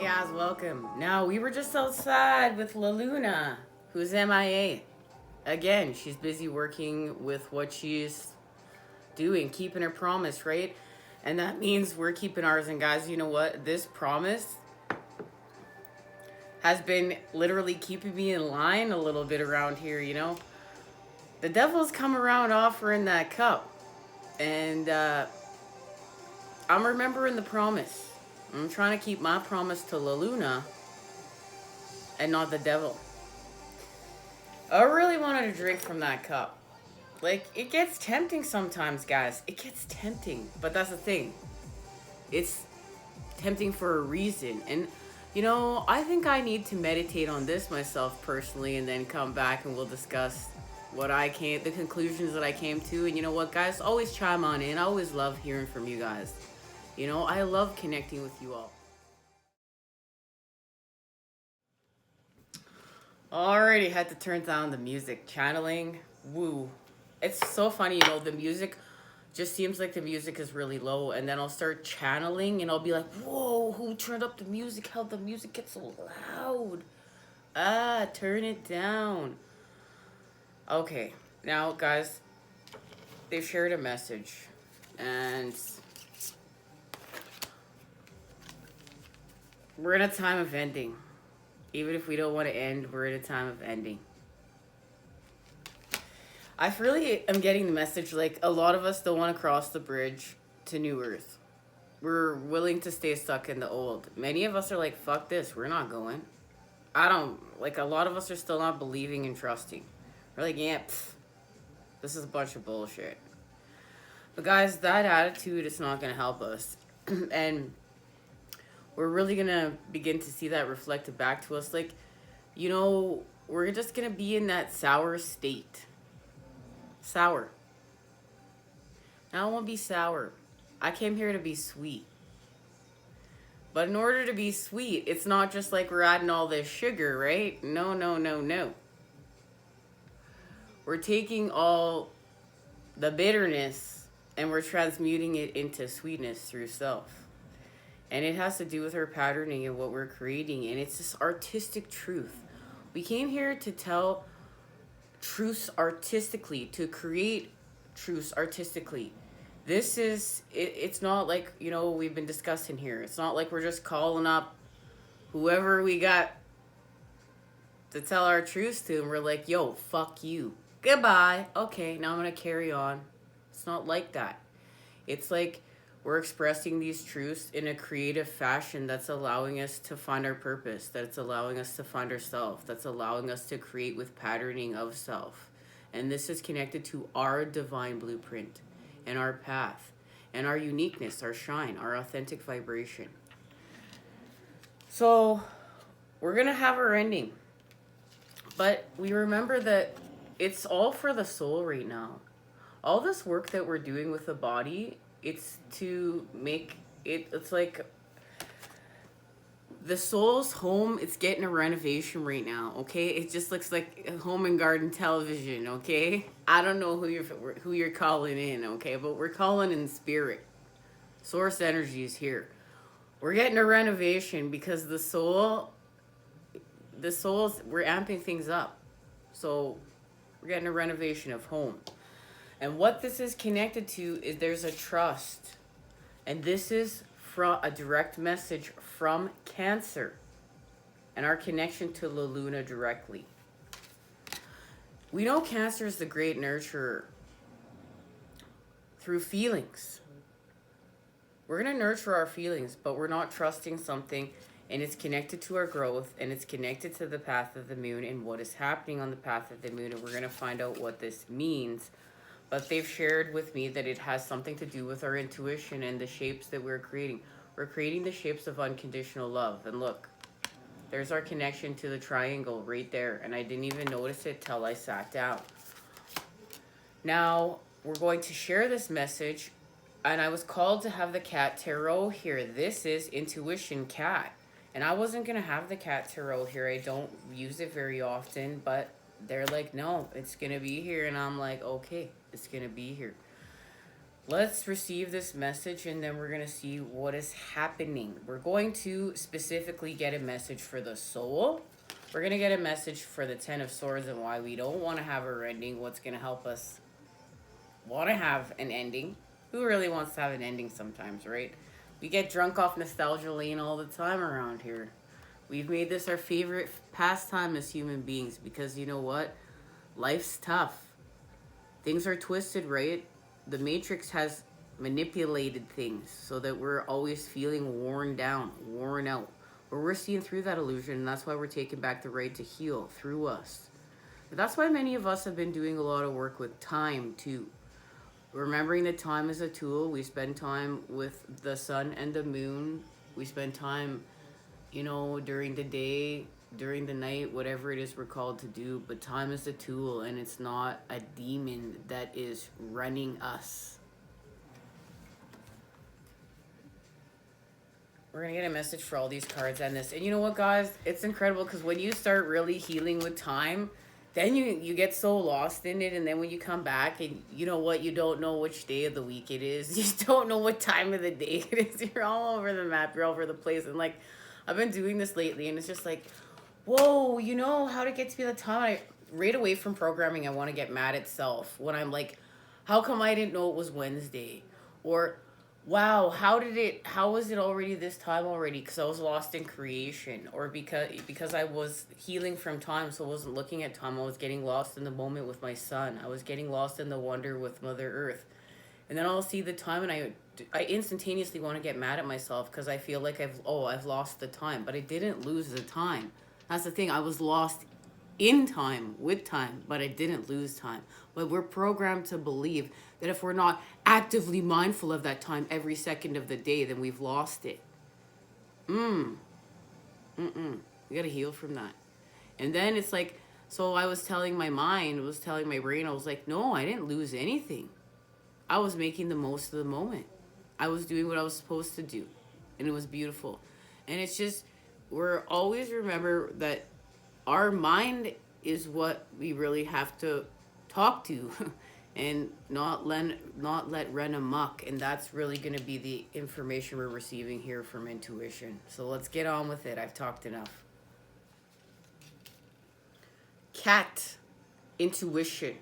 guys, welcome. Now, we were just outside with La Luna, who's MIA. Again, she's busy working with what she's doing, keeping her promise, right? And that means we're keeping ours. And guys, you know what? This promise has been literally keeping me in line a little bit around here, you know? The devil's come around offering that cup. And I'm remembering the promise. I'm trying to keep my promise to La Luna and not the devil. I really wanted to drink from that cup. Like, it gets tempting sometimes, guys. It gets tempting. But that's the thing. It's tempting for a reason. And, you know, I think I need to meditate on this myself personally and then come back and we'll discuss the conclusions that I came to. And you know what, guys? Always chime on in. I always love hearing from you guys. You know, I love connecting with you all. Already had to turn down the music. Channeling. Woo. It's so funny, you know, the music just seems like the music is really low. And then I'll start channeling and I'll be like, whoa, who turned up the music? How the music gets so loud? Turn it down. Okay. Now, guys, they've shared a message. And we're in a time of ending. Even if we don't want to end, we're in a time of ending. I really am getting the message, like, a lot of us don't want to cross the bridge to New Earth. We're willing to stay stuck in the old. Many of us are like, fuck this, we're not going. A lot of us are still not believing and trusting. We're like, yeah, this is a bunch of bullshit. But guys, that attitude is not going to help us. And we're really going to begin to see that reflected back to us. Like, you know, we're just going to be in that sour state. Sour. I don't want to be sour. I came here to be sweet. But in order to be sweet, it's not just like we're adding all this sugar, right? No, no, no, no. We're taking all the bitterness and we're transmuting it into sweetness through self. And it has to do with our patterning and what we're creating. And it's this artistic truth. We came here to tell truths artistically, to create truths artistically. This is, it's not like, you know, we've been discussing here. It's not like we're just calling up whoever we got to tell our truths to. And we're like, yo, fuck you. Goodbye. Okay, now I'm going to carry on. It's not like that. It's like we're expressing these truths in a creative fashion that's allowing us to find our purpose, that's allowing us to find ourselves, that's allowing us to create with patterning of self. And this is connected to our divine blueprint and our path and our uniqueness, our shine, our authentic vibration. So we're going to have our ending. But we remember that it's all for the soul right now. All this work that we're doing with the body, it's to make it, it's like the soul's home, it's getting a renovation right now, okay? It just looks like a home and garden television, okay? I don't know who you're calling in, okay? But we're calling in spirit. Source energy is here. We're getting a renovation because the soul's, we're amping things up. So we're getting a renovation of home. And what this is connected to is there's a trust. And this is from a direct message from Cancer and our connection to La Luna directly. We know Cancer is the great nurturer through feelings. We're going to nurture our feelings, but we're not trusting something, and it's connected to our growth, and it's connected to the path of the moon and what is happening on the path of the moon, and we're going to find out what this means. But they've shared with me that it has something to do with our intuition and the shapes that we're creating. We're creating the shapes of unconditional love. And look, there's our connection to the triangle right there. And I didn't even notice it till I sat down. Now, we're going to share this message. And I was called to have the cat tarot here. This is Intuition Cat. And I wasn't going to have the cat tarot here. I don't use it very often. But they're like, no, it's going to be here. And I'm like, okay, it's going to be here. let's receive this message and then we're going to see what is happening. We're going to specifically get a message for the soul. We're going to get a message for the Ten of Swords and why we don't want to have a ending. What's going to help us want to have an ending. Who really wants to have an ending sometimes, right? We get drunk off nostalgia lane all the time around here. We've made this our favorite pastime as human beings because you know what? Life's tough. Things are twisted, right? The Matrix has manipulated things so that we're always feeling worn down, worn out. But we're seeing through that illusion, and that's why we're taking back the right to heal through us. But that's why many of us have been doing a lot of work with time, too. Remembering that time is a tool. We spend time with the sun and the moon. We spend time, during the day, during the night, whatever it is we're called to do. But time is a tool, and it's not a demon that is running us. We're going to get a message for all these cards on this. And you know what, guys? It's incredible because when you start really healing with time, then you get so lost in it, and then when you come back and you know what, you don't know which day of the week it is, you don't know what time of the day it is, you're all over the map, you're all over the place. And like, I've been doing this lately and it's just like, whoa, how to get to be the time. Right away from programming, I want to get mad at self when I'm like, how come I didn't know it was Wednesday? Or wow, how was it already this time already? Because I was lost in creation, or because I was healing from time, so I wasn't looking at time. I was getting lost in the moment with my son. I was getting lost in the wonder with Mother Earth. And then I'll see the time and I instantaneously want to get mad at myself because I feel like I've lost the time, but I didn't lose the time. That's the thing. I was lost in time, with time, but I didn't lose time. But we're programmed to believe that if we're not actively mindful of that time every second of the day, then we've lost it. We gotta heal from that. And then it's like, so I was telling my brain, I was like, no, I didn't lose anything. I was making the most of the moment. I was doing what I was supposed to do. And it was beautiful. And it's just, we're always remember that our mind is what we really have to talk to and not let run amok. And that's really going to be the information we're receiving here from intuition. So let's get on with it. I've talked enough. Cat, intuition.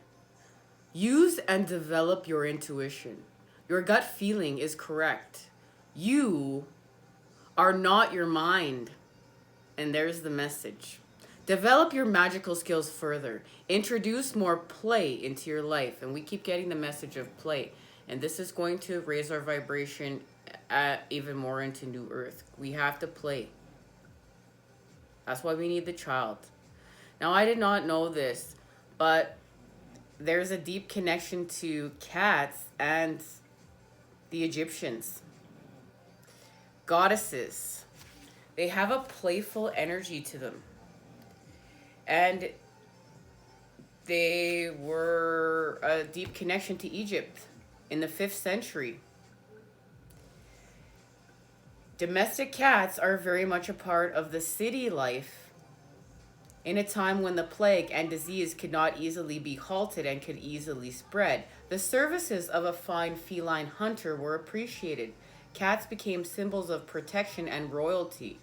Use and develop your intuition. Your gut feeling is correct. You are not your mind. And there's the message. Develop your magical skills further. Introduce more play into your life. And we keep getting the message of play. And this is going to raise our vibration even more into New Earth. We have to play. That's why we need the child. Now, I did not know this, but there's a deep connection to cats and the Egyptians. Goddesses. They have a playful energy to them. And they were a deep connection to Egypt in the 5th century. Domestic cats are very much a part of the city life in a time when the plague and disease could not easily be halted and could easily spread. The services of a fine feline hunter were appreciated. Cats became symbols of protection and royalty,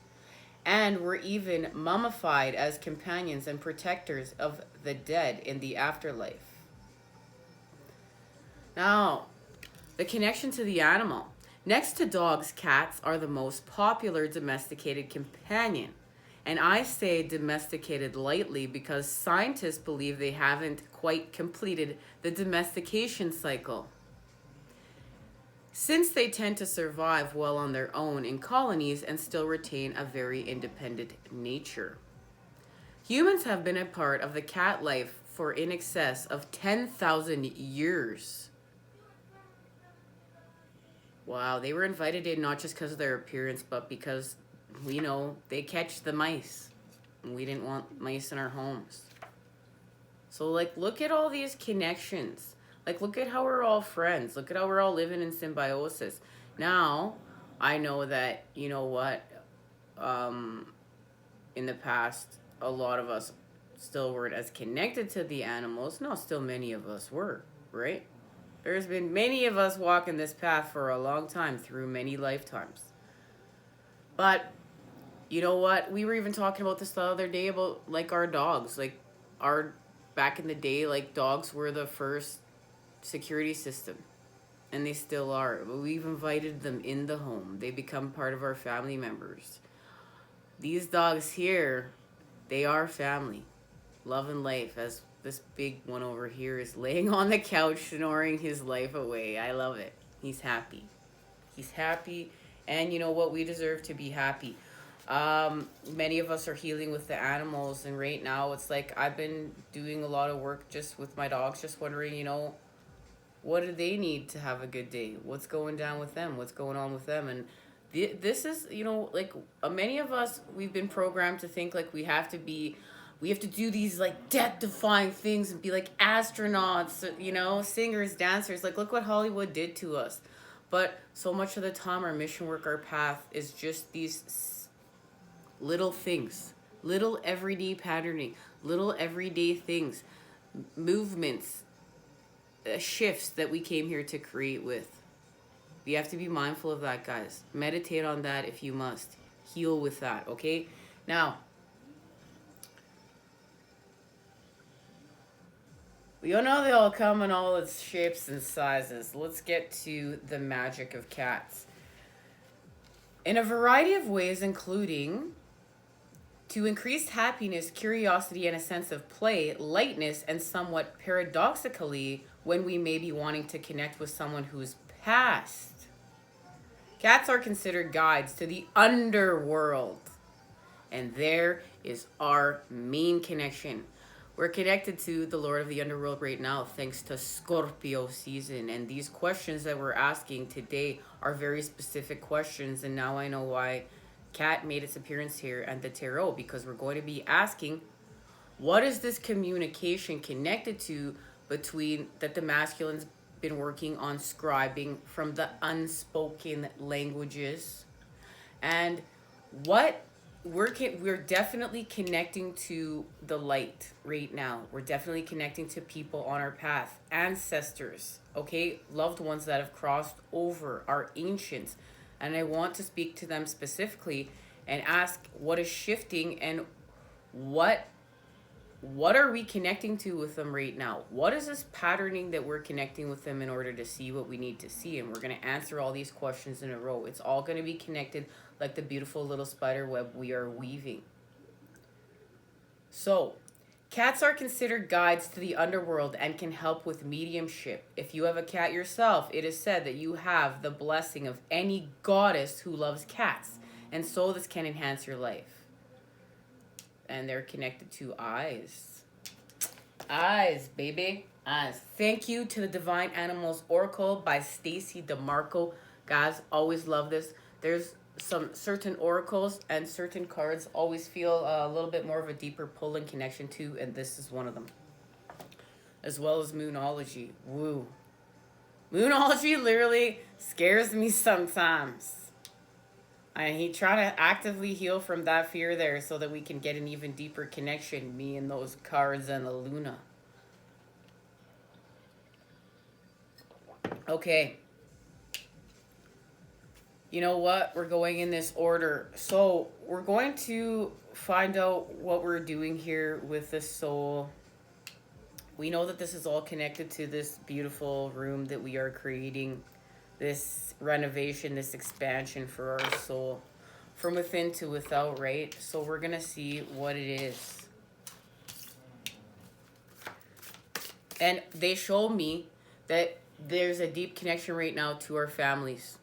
and were even mummified as companions and protectors of the dead in the afterlife. Now, the connection to the animal. Next to dogs, cats are the most popular domesticated companion. And I say domesticated lightly because scientists believe they haven't quite completed the domestication cycle, since they tend to survive well on their own in colonies and still retain a very independent nature. Humans have been a part of the cat life for in excess of 10,000 years. Wow, they were invited in not just because of their appearance, but because, they catch the mice. And we didn't want mice in our homes. So, look at all these connections. Look at how we're all friends. Look at how we're all living in symbiosis. Now, I know that, in the past, a lot of us still weren't as connected to the animals. No, still many of us were, right? There's been many of us walking this path for a long time through many lifetimes. But you know what? We were even talking about this the other day about like our dogs. Like our back in the day, like dogs were the first security system. And they still are. But we've invited them in the home. They become part of our family members. These dogs here, they are family. Love and life, as this big one over here is laying on the couch snoring his life away. I love it. He's happy. He's happy. And you know what? We deserve to be happy. Many of us are healing with the animals. And right now, it's like I've been doing a lot of work just with my dogs, just wondering, you know, what do they need to have a good day? What's going down with them? What's going on with them? And this is, you know, like many of us, we've been programmed to think like we have to do these like death-defying things and be like astronauts, you know, singers, dancers. Like, look what Hollywood did to us. But so much of the time, our mission work, our path is just these little things, little everyday patterning, little everyday things, movements, shifts that we came here to create with. We have to be mindful of that, guys. Meditate on that if you must. Heal with that, okay? Now, we all know they all come in all its shapes and sizes. Let's get to the magic of cats. In a variety of ways, including to increase happiness, curiosity, and a sense of play, lightness, and somewhat paradoxically, when we may be wanting to connect with someone who's passed. Cats are considered guides to the underworld. And there is our main connection. We're connected to the Lord of the Underworld right now, thanks to Scorpio season. And these questions that we're asking today are very specific questions. And now I know why Cat made its appearance here at the tarot, because we're going to be asking, what is this communication connected to between that the masculine's been working on scribing from the unspoken languages, and what we're definitely connecting to the light right now. We're definitely connecting to people on our path, ancestors, okay, loved ones that have crossed over, our ancients. And I want to speak to them specifically and ask what is shifting and what are we connecting to with them right now? What is this patterning that we're connecting with them in order to see what we need to see? And we're going to answer all these questions in a row. It's all going to be connected like the beautiful little spider web we are weaving. So, cats are considered guides to the underworld and can help with mediumship. If you have a cat yourself, it is said that you have the blessing of any goddess who loves cats. And so this can enhance your life. And they're connected to eyes. Eyes, baby. Eyes. Thank you to the Divine Animals Oracle by Stacy DeMarco. Guys, always love this. There's some certain oracles and certain cards always feel a little bit more of a deeper pull and connection to, and this is one of them. As well as Moonology. Woo. Moonology literally scares me sometimes. And he try to actively heal from that fear there so that we can get an even deeper connection, me and those cards and the Luna. Okay. You know what? We're going in this order. So we're going to find out what we're doing here with the soul. We know that this is all connected to this beautiful room that we are creating. This renovation, this expansion for our soul. From within to without, right? So we're going to see what it is. And they show me that there's a deep connection right now to our families.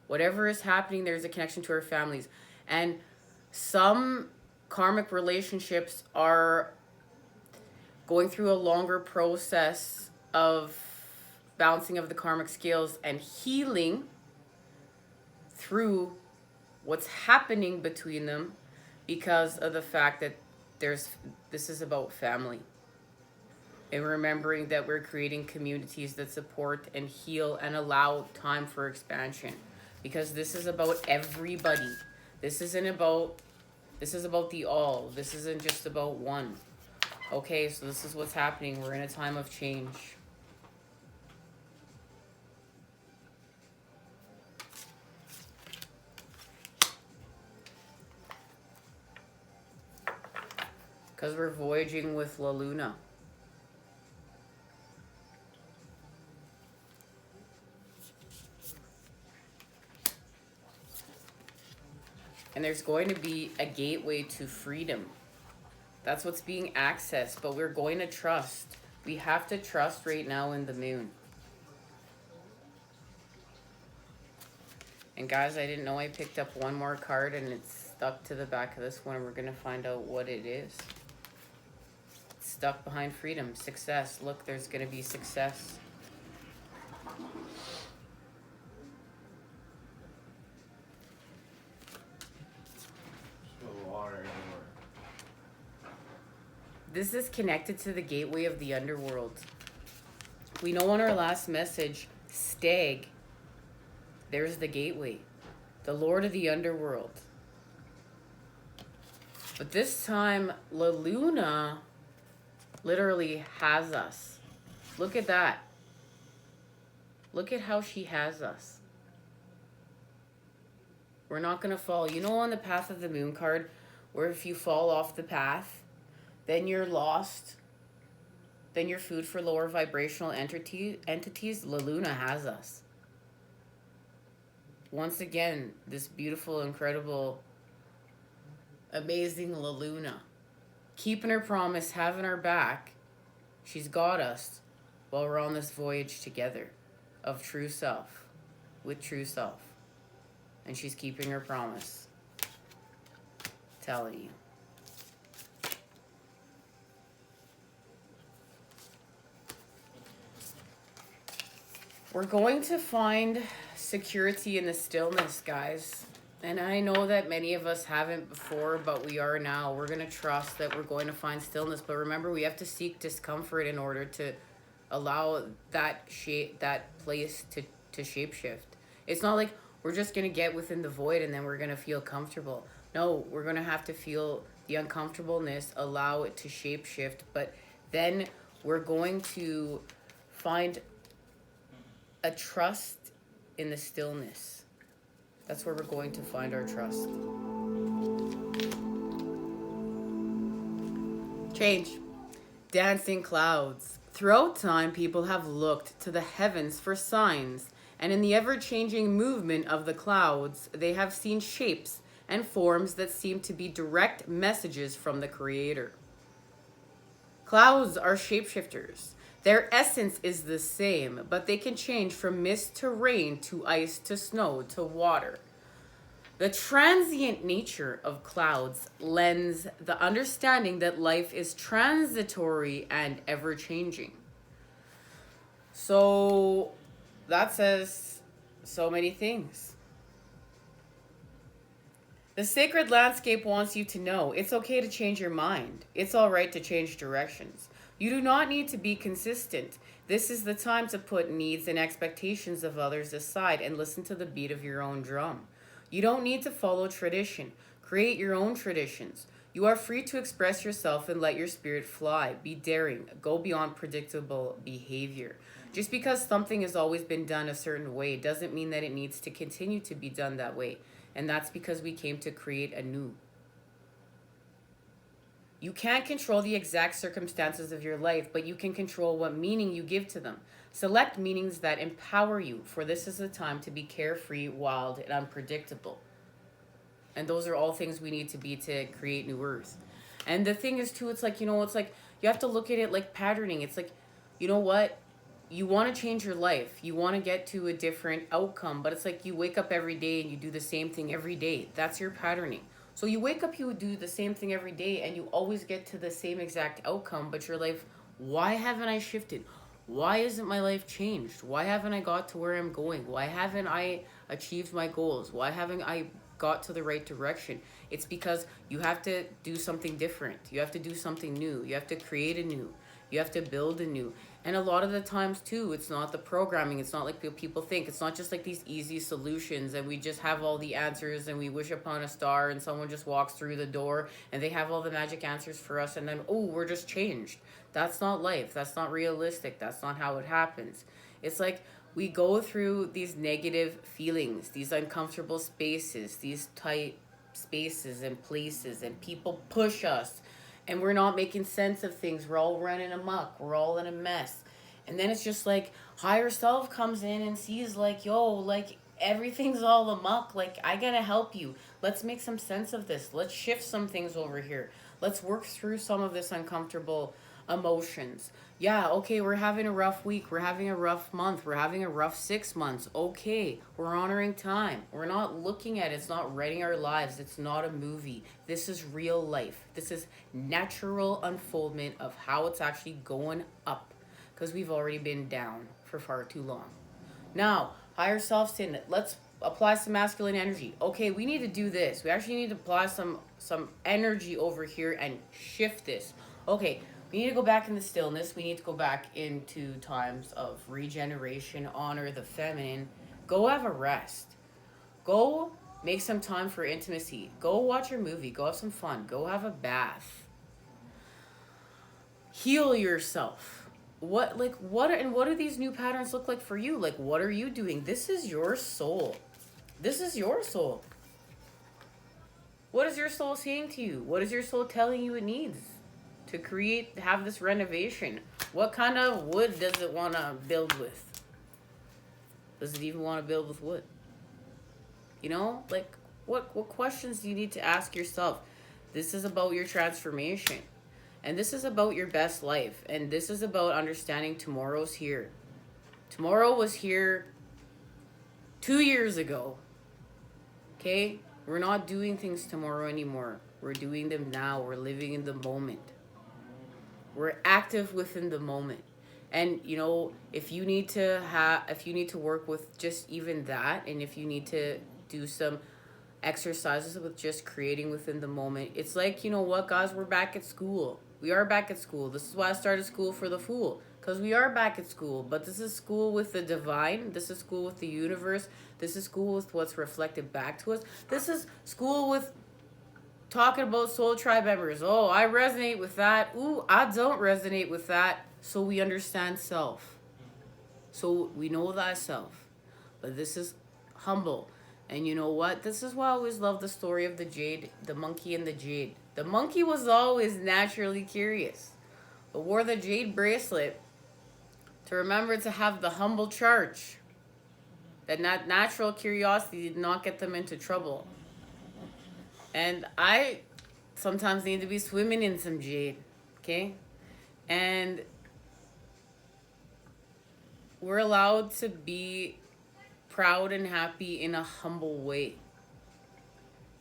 Whatever is happening, there's a connection to our families. And some karmic relationships are going through a longer process of balancing of the karmic scales and healing through what's happening between them because of the fact that this is about family. And remembering that we're creating communities that support and heal and allow time for expansion. Because this is about everybody. This is about the all. This isn't just about one. Okay, so this is what's happening. We're in a time of change. Because we're voyaging with La Luna. And there's going to be a gateway to freedom. That's what's being accessed, but we're going to trust. We have to trust right now in the moon. And guys, I didn't know I picked up one more card and it's stuck to the back of this one, and we're going to find out what it is. It's stuck behind freedom, success. Look, there's going to be success. This is connected to the gateway of the underworld. We know on our last message, Stag, there's the gateway, the Lord of the underworld. But this time, La Luna literally has us. Look at that. Look at how she has us. We're not going to fall. You know, on the path of the moon card, where if you fall off the path, then you're lost. Then you're food for lower vibrational entities. La Luna has us. Once again, this beautiful, incredible, amazing La Luna. Keeping her promise, having our back. She's got us while we're on this voyage together of true self, with true self. And she's keeping her promise. Telling you. We're going to find security in the stillness, guys. And I know that many of us haven't before, but we are now. We're going to trust that we're going to find stillness. But remember, we have to seek discomfort in order to allow that place to shapeshift. It's not like we're just going to get within the void and then we're going to feel comfortable. No, we're going to have to feel the uncomfortableness, allow it to shapeshift. But then we're going to find a trust in the stillness. That's where we're going to find our trust. Change. Dancing clouds. Throughout time, people have looked to the heavens for signs, and in the ever-changing movement of the clouds, they have seen shapes and forms that seem to be direct messages from the Creator. Clouds are shapeshifters. Their essence is the same, but they can change from mist to rain to ice to snow to water. The transient nature of clouds lends the understanding that life is transitory and ever-changing. So that says so many things. The sacred landscape wants you to know it's okay to change your mind. It's all right to change directions. You do not need to be consistent. This is the time to put needs and expectations of others aside and listen to the beat of your own drum. You don't need to follow tradition. Create your own traditions. You are free to express yourself and let your spirit fly. Be daring. Go beyond predictable behavior. Just because something has always been done a certain way doesn't mean that it needs to continue to be done that way. And that's because we came to create anew. You can't control the exact circumstances of your life, but you can control what meaning you give to them. Select meanings that empower you, for this is the time to be carefree, wild, and unpredictable. And those are all things we need to be to create new earth. And the thing is, too, it's like, it's like you have to look at it like patterning. It's like, you know what? You want to change your life. You want to get to a different outcome, but it's like you wake up every day and you do the same thing every day. That's your patterning. So you wake up, you do the same thing every day, and you always get to the same exact outcome, but your life, why haven't I shifted? Why isn't my life changed? Why haven't I got to where I'm going? Why haven't I achieved my goals? Why haven't I got to the right direction? It's because you have to do something different. You have to do something new. You have to create anew. You have to build anew. And a lot of the times, too, it's not the programming. It's not like people think. It's not just like these easy solutions and we just have all the answers and we wish upon a star and someone just walks through the door and they have all the magic answers for us and then, oh, we're just changed. That's not life. That's not realistic. That's not how it happens. It's like we go through these negative feelings, these uncomfortable spaces, these tight spaces and places, and people push us. and we're not making sense of things. We're all running amok. We're all in a mess. And then it's just like higher self comes in and sees like, yo, like everything's all amok. Like, I gotta help you. Let's make some sense of this. Let's shift some things over here. Let's work through some of this uncomfortable emotions. Yeah, okay, we're having a rough week. We're having a rough month. We're having a rough 6 months. Okay, we're honoring time. We're not looking at it. It's not writing our lives. It's not a movie. This is real life. This is natural unfoldment of how it's actually going up, because we've already been down for far too long. Now, higher self sin. Let's apply some masculine energy. Okay, we need to do this. We actually need to apply some energy over here and shift this. Okay, we need to go back in the stillness. We need to go back into times of regeneration, honor the feminine. Go have a rest. Go make some time for intimacy. Go watch a movie. Go have some fun. Go have a bath. Heal yourself. What do these new patterns look like for you? Like, what are you doing? This is your soul. This is your soul. What is your soul saying to you? What is your soul telling you it needs to have this renovation? What kind of wood does it want to build with? Does it even want to build with wood? You know, like, what questions do you need to ask yourself? This is about your transformation. And this is about your best life. And this is about understanding tomorrow's here. Tomorrow was here 2 years ago. Okay? We're not doing things tomorrow anymore. We're doing them now. We're living in the moment. We're active within the moment. And, you know, if you need to work with just even that, and if you need to do some exercises with just creating within the moment, it's like, you know what, guys, we're back at school. We are back at school. This is why I started School for the Fool, because we are back at school. But this is school with the divine. This is school with the universe. This is school with what's reflected back to us. This is school with talking about soul tribe members. Oh, I resonate with that. Ooh, I don't resonate with that. So we understand self. So we know thyself. But this is humble. And you know what? This is why I always love the story of the jade, the monkey and the jade. The monkey was always naturally curious, but wore the jade bracelet to remember to have the humble charge. That natural curiosity did not get them into trouble. And I sometimes need to be swimming in some jade, okay? And we're allowed to be proud and happy in a humble way.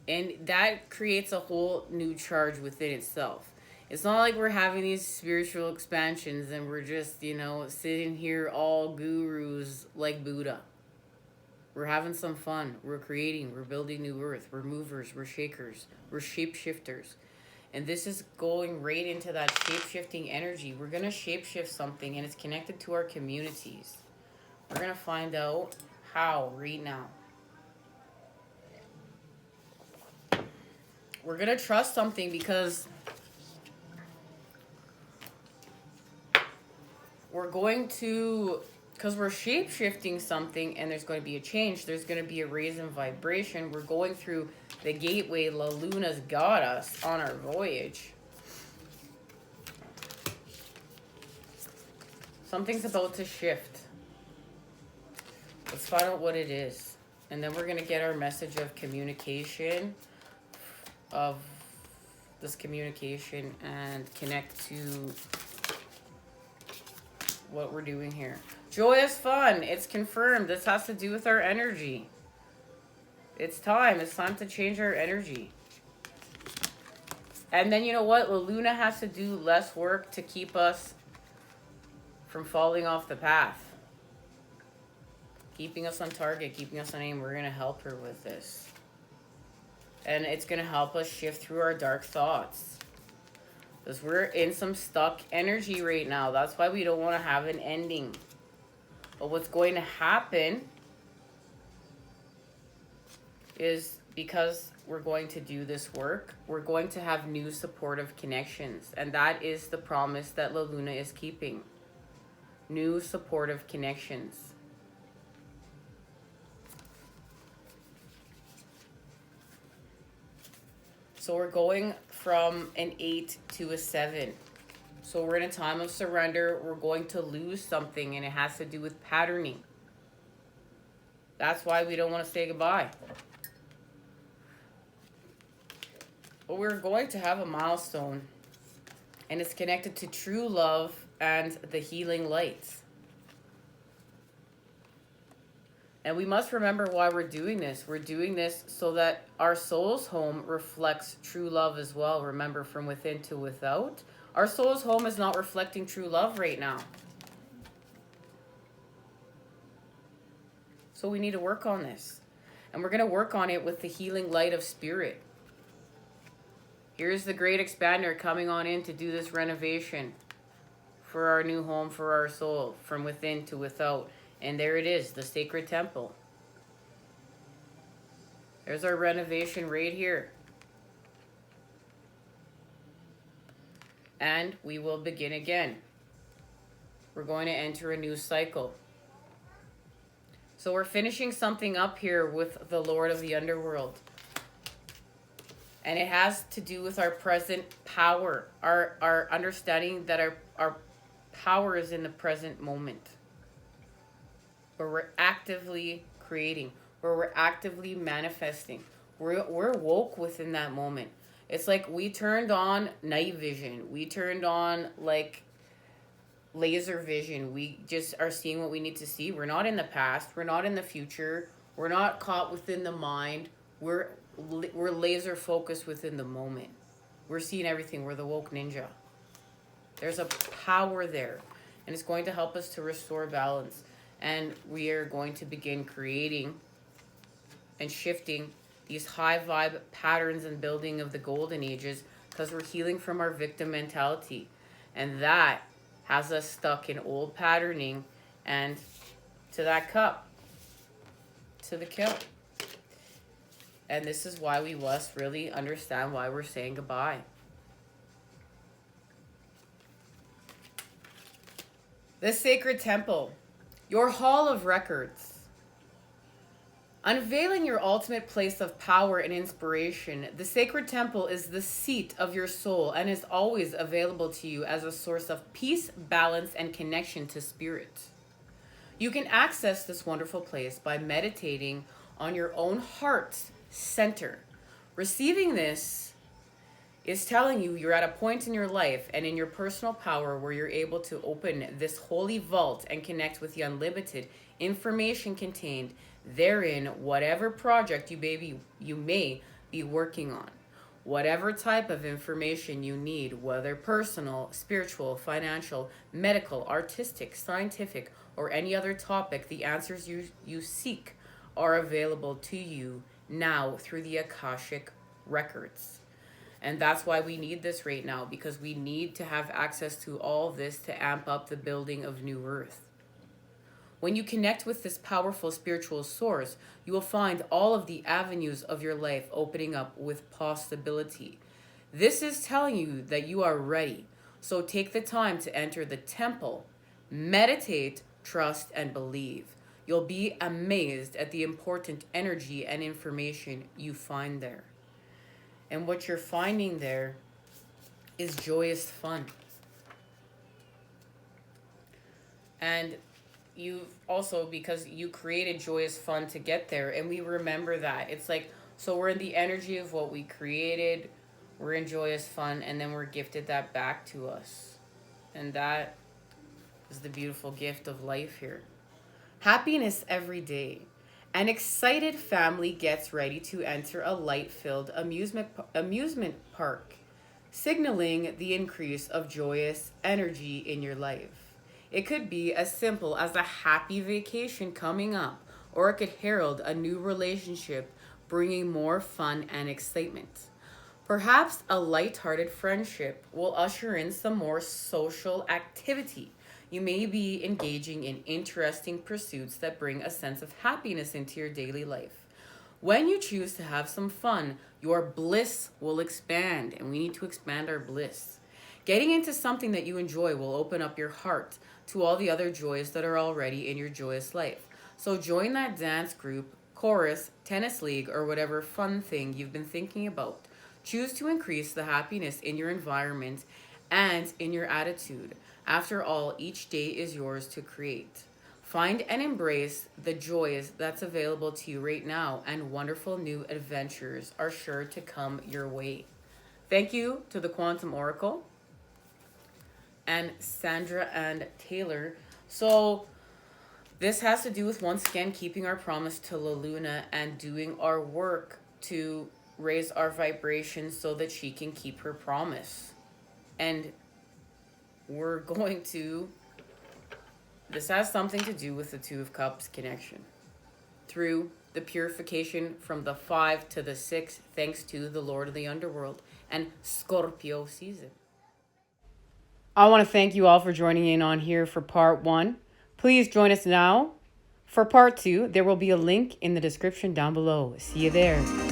And that creates a whole new charge within itself. It's not like we're having these spiritual expansions and we're just, you know, sitting here all gurus like Buddha. We're having some fun. We're creating. We're building new earth. We're movers. We're shakers. We're shapeshifters. And this is going right into that shape-shifting energy. We're going to shape-shift something, and it's connected to our communities. We're going to find out how right now. We're going to trust something because we're shape-shifting something and there's going to be a change. There's going to be a raise in vibration. We're going through the gateway La Luna's got us on our voyage. Something's about to shift. Let's find out what it is. And then we're going to get our message of communication, of this communication, and connect to what we're doing here. Joyous fun. It's confirmed. This has to do with our energy. It's time. It's time to change our energy. And then you know what? La Luna has to do less work to keep us from falling off the path. Keeping us on target, keeping us on aim. We're going to help her with this. And it's going to help us shift through our dark thoughts. Because we're in some stuck energy right now. That's why we don't want to have an ending. But what's going to happen is, because we're going to do this work, we're going to have new supportive connections. And that is the promise that La Luna is keeping. New supportive connections. So we're going from an 8 to a 7. So we're in a time of surrender. We're going to lose something, and it has to do with patterning. That's why we don't want to say goodbye. But we're going to have a milestone, and it's connected to true love and the healing lights. And we must remember why we're doing this. We're doing this so that our soul's home reflects true love as well. Remember, from within to without. Our soul's home is not reflecting true love right now. So we need to work on this. And we're going to work on it with the healing light of spirit. Here's the great expander coming on in to do this renovation for our new home, for our soul, from within to without. And there it is, the sacred temple. There's our renovation right here. And we will begin again. We're going to enter a new cycle. So we're finishing something up here with the Lord of the Underworld. And it has to do with our present power, our understanding that our power is in the present moment, where we're actively creating, where we're actively manifesting. We're woke within that moment. It's like we turned on night vision. We turned on like laser vision. We just are seeing what we need to see. We're not in the past. We're not in the future. We're not caught within the mind. We're laser focused within the moment. We're seeing everything. We're the woke ninja. There's a power there, and it's going to help us to restore balance. And we are going to begin creating and shifting these high vibe patterns and building of the golden ages, because we're healing from our victim mentality. And that has us stuck in old patterning and to that cup, to the kill. And this is why we must really understand why we're saying goodbye. The sacred temple, your hall of records. Unveiling your ultimate place of power and inspiration, the sacred temple is the seat of your soul and is always available to you as a source of peace, balance, and connection to spirit. You can access this wonderful place by meditating on your own heart's center. Receiving this is telling you you're at a point in your life and in your personal power where you're able to open this holy vault and connect with the unlimited information contained therein, whatever project you may be working on, whatever type of information you need, whether personal, spiritual, financial, medical, artistic, scientific, or any other topic, the answers you seek are available to you now through the Akashic records. And that's why we need this right now, because we need to have access to all this to amp up the building of New Earth. When you connect with this powerful spiritual source, you will find all of the avenues of your life opening up with possibility. This is telling you that you are ready. So take the time to enter the temple, meditate, trust, and believe. You'll be amazed at the important energy and information you find there. And what you're finding there is joyous fun. And you've also, because you created joyous fun to get there, and we remember that. It's like, so we're in the energy of what we created, we're in joyous fun, and then we're gifted that back to us. And that is the beautiful gift of life here. Happiness every day. An excited family gets ready to enter a light-filled amusement park, signaling the increase of joyous energy in your life. It could be as simple as a happy vacation coming up, or it could herald a new relationship, bringing more fun and excitement. Perhaps a light-hearted friendship will usher in some more social activity. You may be engaging in interesting pursuits that bring a sense of happiness into your daily life. When you choose to have some fun, your bliss will expand, and we need to expand our bliss. Getting into something that you enjoy will open up your heart to all the other joys that are already in your joyous life. So join that dance group, chorus, tennis league, or whatever fun thing you've been thinking about. Choose to increase the happiness in your environment and in your attitude. After all, each day is yours to create. Find and embrace the joys that's available to you right now, and wonderful new adventures are sure to come your way. Thank you to the Quantum Oracle and Sandra and Taylor. So, this has to do with, once again, keeping our promise to La Luna and doing our work to raise our vibration so that she can keep her promise. And we're going to, this has something to do with the Two of Cups connection. Through the purification from the 5 to the 6, thanks to the Lord of the Underworld and Scorpio season. I want to thank you all for joining in on here for part 1. Please join us now for part 2. There will be a link in the description down below. See you there.